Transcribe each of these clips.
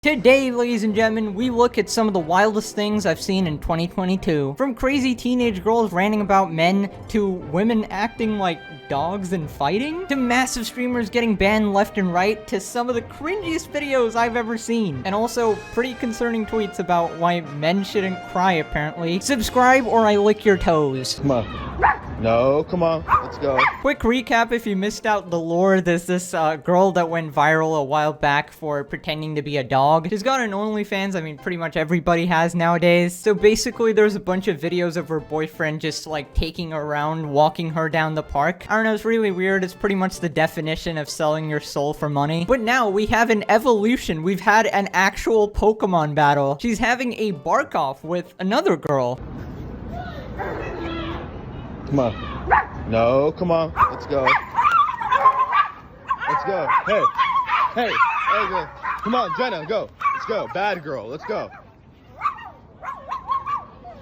Today, ladies and gentlemen, we look at some of the wildest things I've seen in 2022. From crazy teenage girls ranting about men, to women acting like dogs and fighting, to massive streamers getting banned left and right, to some of the cringiest videos I've ever seen. And also, pretty concerning tweets about why men shouldn't cry, apparently. Subscribe or I lick your toes. Come on. No, come on. Let's go. Quick recap if you missed out the lore. There's this girl that went viral a while back for pretending to be a dog. She's got an OnlyFans. I mean, pretty much everybody has nowadays. So basically, there's a bunch of videos of her boyfriend just like taking her around, walking her down the park. I don't know, it's really weird. It's pretty much the definition of selling your soul for money. But now we have an evolution. We've had an actual Pokemon battle. She's having a bark off with another girl. Come on. No, come on. Let's go. Let's go. Hey. Hey. Hey, girl. Come on, Jenna, go. Let's go. Bad girl. Let's go.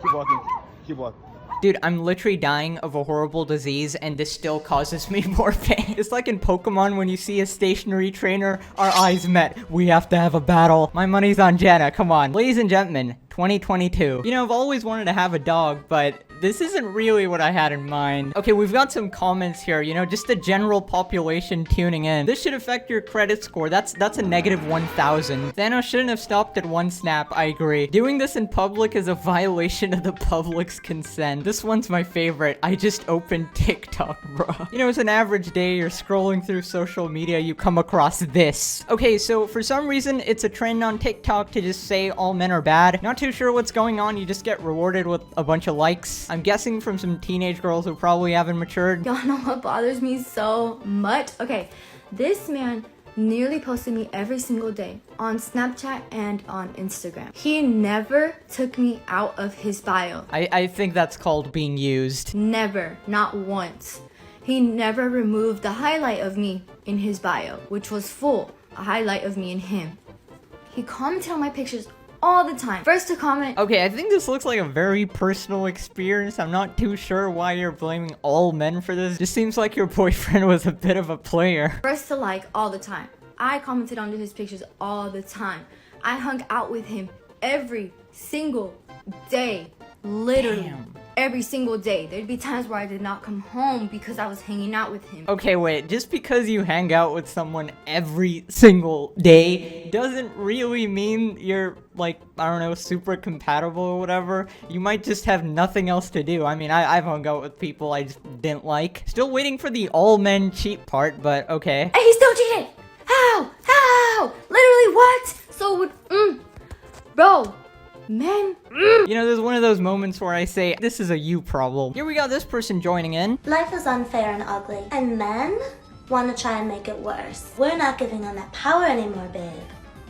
Keep walking. Keep walking. Dude, I'm literally dying of a horrible disease, and this still causes me more pain. It's like in Pokemon when you see a stationary trainer, our eyes met. We have to have a battle. My money's on Jenna, come on. Ladies and gentlemen, 2022. You know, I've always wanted to have a dog, but this isn't really what I had in mind. Okay, we've got some comments here, you know, just the general population tuning in. This should affect your credit score. That's a negative 1,000. Thanos shouldn't have stopped at one snap, I agree. Doing this in public is a violation of the public's consent. This one's my favorite. I just opened TikTok, bro. You know, it's an average day, you're scrolling through social media, you come across this. Okay, so for some reason, it's a trend on TikTok to just say all men are bad. Not too sure what's going on, you just get rewarded with a bunch of likes. I'm guessing from some teenage girls who probably haven't matured. Y'all know what bothers me so much? Okay, this man nearly posted me every single day on Snapchat and on Instagram. He never took me out of his bio. I think that's called being used. Never, not once. He never removed the highlight of me in his bio, which was full, a highlight of me and him. He commented on my pictures all the time. First to comment. Okay, I think this looks like a very personal experience. I'm not too sure why you're blaming all men for this. Just seems like your boyfriend was a bit of a player. First to like all the time. I commented on his pictures all the time. I hung out with him every single day. Literally. Damn. Every single day. There'd be times where I did not come home because I was hanging out with him. Okay, wait, just because you hang out with someone every single day doesn't really mean you're, like, I don't know, super compatible or whatever. You might just have nothing else to do. I mean, I've hung out with people I just didn't like. Still waiting for the all men cheat part, but okay. And he still cheated! How? How? Literally what? So, bro. Men. You know, there's one of those moments where I say, this is a you problem. Here we got this person joining in. Life is unfair and ugly, and men want to try and make it worse. We're not giving them that power anymore, babe.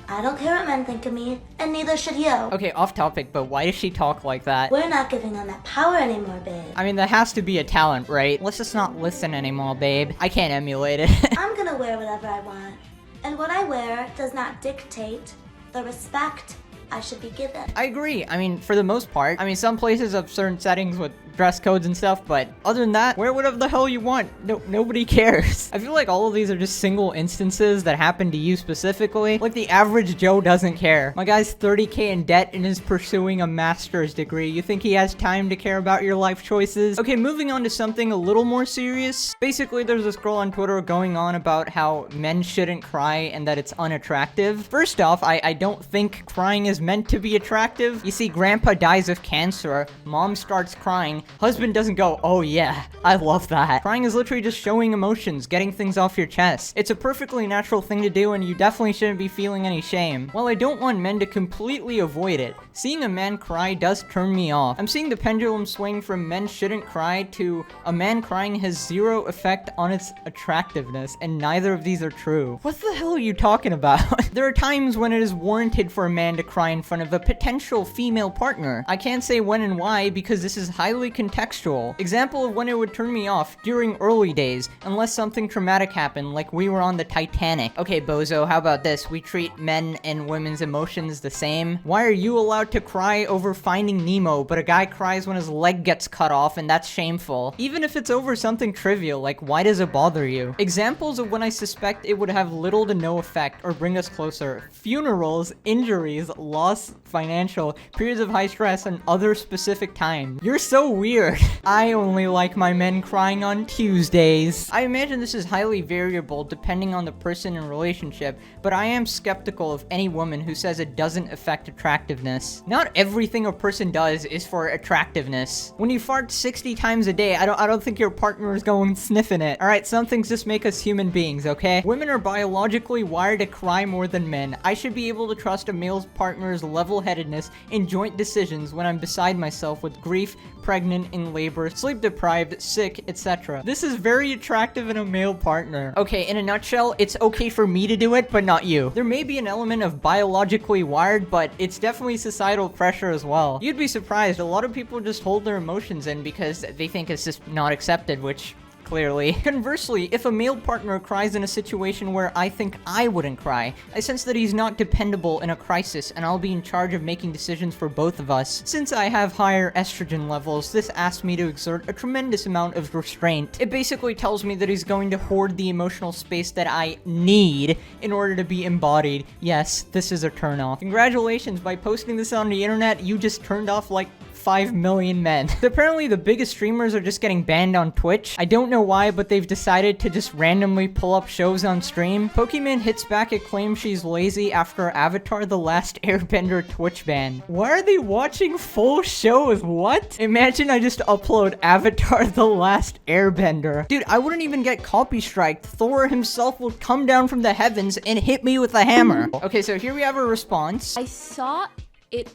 I don't care what men think of me, and neither should you. Okay, off topic, but why does she talk like that? We're not giving them that power anymore, babe. I mean, that has to be a talent, right? Let's just not listen anymore, babe. I can't emulate it. I'm gonna wear whatever I want, and what I wear does not dictate the respect I should be given. I agree. I mean, for the most part. I mean, some places have certain settings with dress codes and stuff, but other than that, wear whatever the hell you want. Nobody cares. I feel like all of these are just single instances that happen to you specifically. Like the average Joe doesn't care. My guy's 30K in debt and is pursuing a master's degree. You think he has time to care about your life choices? Okay, moving on to something a little more serious. Basically, there's this girl on Twitter going on about how men shouldn't cry and that it's unattractive. First off, I don't think crying is meant to be attractive. You see, grandpa dies of cancer, mom starts crying, husband doesn't go, oh yeah, I love that. Crying is literally just showing emotions, getting things off your chest. It's a perfectly natural thing to do, and you definitely shouldn't be feeling any shame. While I don't want men to completely avoid it, seeing a man cry does turn me off. I'm seeing the pendulum swing from men shouldn't cry to a man crying has zero effect on its attractiveness, and neither of these are true. What the hell are you talking about? There are times when it is warranted for a man to cry in front of a potential female partner. I can't say when and why because this is highly highly contextual. Example of when it would turn me off: during early days, unless something traumatic happened, like we were on the Titanic. Okay, bozo, how about this? We treat men and women's emotions the same. Why are you allowed to cry over Finding Nemo, but a guy cries when his leg gets cut off and that's shameful? Even if it's over something trivial, like why does it bother you? Examples of when I suspect it would have little to no effect or bring us closer: funerals, injuries, loss, financial, periods of high stress, and other specific times. You're so weird. I only like my men crying on Tuesdays. I imagine this is highly variable depending on the person and relationship, but I am skeptical of any woman who says it doesn't affect attractiveness. Not everything a person does is for attractiveness. When you fart 60 times a day, I don't think your partner is going sniffing it. Alright, some things just make us human beings, okay? Women are biologically wired to cry more than men. I should be able to trust a male partner's level-headedness in joint decisions when I'm beside myself with grief, pregnant, in labor, sleep deprived, sick, etc. This is very attractive in a male partner. Okay, in a nutshell, it's okay for me to do it, but not you. There may be an element of biologically wired, but it's definitely societal pressure as well. You'd be surprised, a lot of people just hold their emotions in because they think it's just not accepted, which clearly. Conversely, if a male partner cries in a situation where I think I wouldn't cry, I sense that he's not dependable in a crisis and I'll be in charge of making decisions for both of us. Since I have higher estrogen levels, this asks me to exert a tremendous amount of restraint. It basically tells me that he's going to hoard the emotional space that I need in order to be embodied. Yes, this is a turnoff. Congratulations, by posting this on the internet, you just turned off like 5 million men. Apparently the biggest streamers are just getting banned on Twitch. I don't know why, but they've decided to just randomly pull up shows on stream. Pokemon hits back at claims she's lazy after Avatar: The Last Airbender Twitch ban. Why are they watching full shows? What? Imagine I just upload Avatar: The Last Airbender. Dude, I wouldn't even get copy striked. Thor himself will come down from the heavens and hit me with a hammer. Okay, so here we have a response. I saw it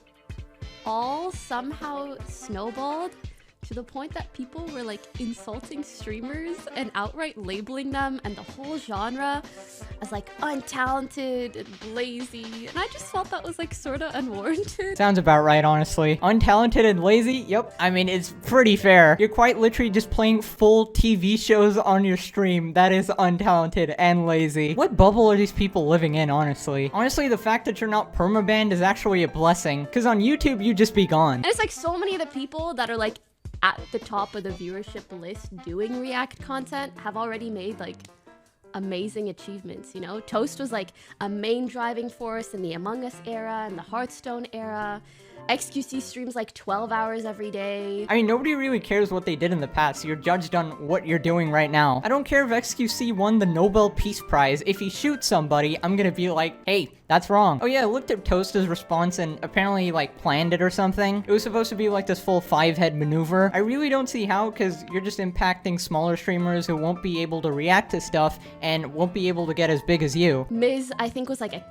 all somehow snowballed to the point that people were like insulting streamers and outright labeling them and the whole genre as like untalented and lazy, and I just felt that was like sort of unwarranted. Sounds about right, honestly. Untalented and lazy? Yep. I mean, it's pretty fair. You're quite literally just playing full TV shows on your stream. That is untalented and lazy. What bubble are these people living in, honestly? Honestly, the fact that you're not permabanned is actually a blessing, because on YouTube, you'd just be gone. And it's like so many of the people that are like at the top of the viewership list doing React content have already made like amazing achievements, you know? Toast was like a main driving force in the Among Us era and the Hearthstone era. XQC streams like 12 hours every day. I mean, nobody really cares what they did in the past. You're judged on what you're doing right now. I don't care if XQC won the Nobel Peace Prize. If he shoots somebody, I'm gonna be like, hey, that's wrong. Oh yeah, I looked at Toast's response and apparently like planned it or something. It was supposed to be like this full 5-head maneuver. I really don't see how, because you're just impacting smaller streamers who won't be able to react to stuff and won't be able to get as big as you. Miz, I think, was like a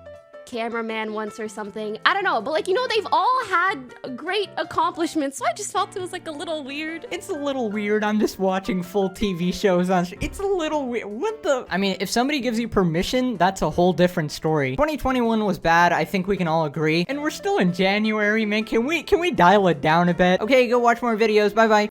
cameraman once or something. I don't know, but like, you know, they've all had great accomplishments, so I just felt it was like a little weird. It's a little weird. I'm just watching full TV shows on it's a little weird. What the? I mean, if somebody gives you permission, that's a whole different story. 2021 was bad. I think we can all agree. And we're still in January, man. Can we dial it down a bit? Okay, go watch more videos. Bye-bye.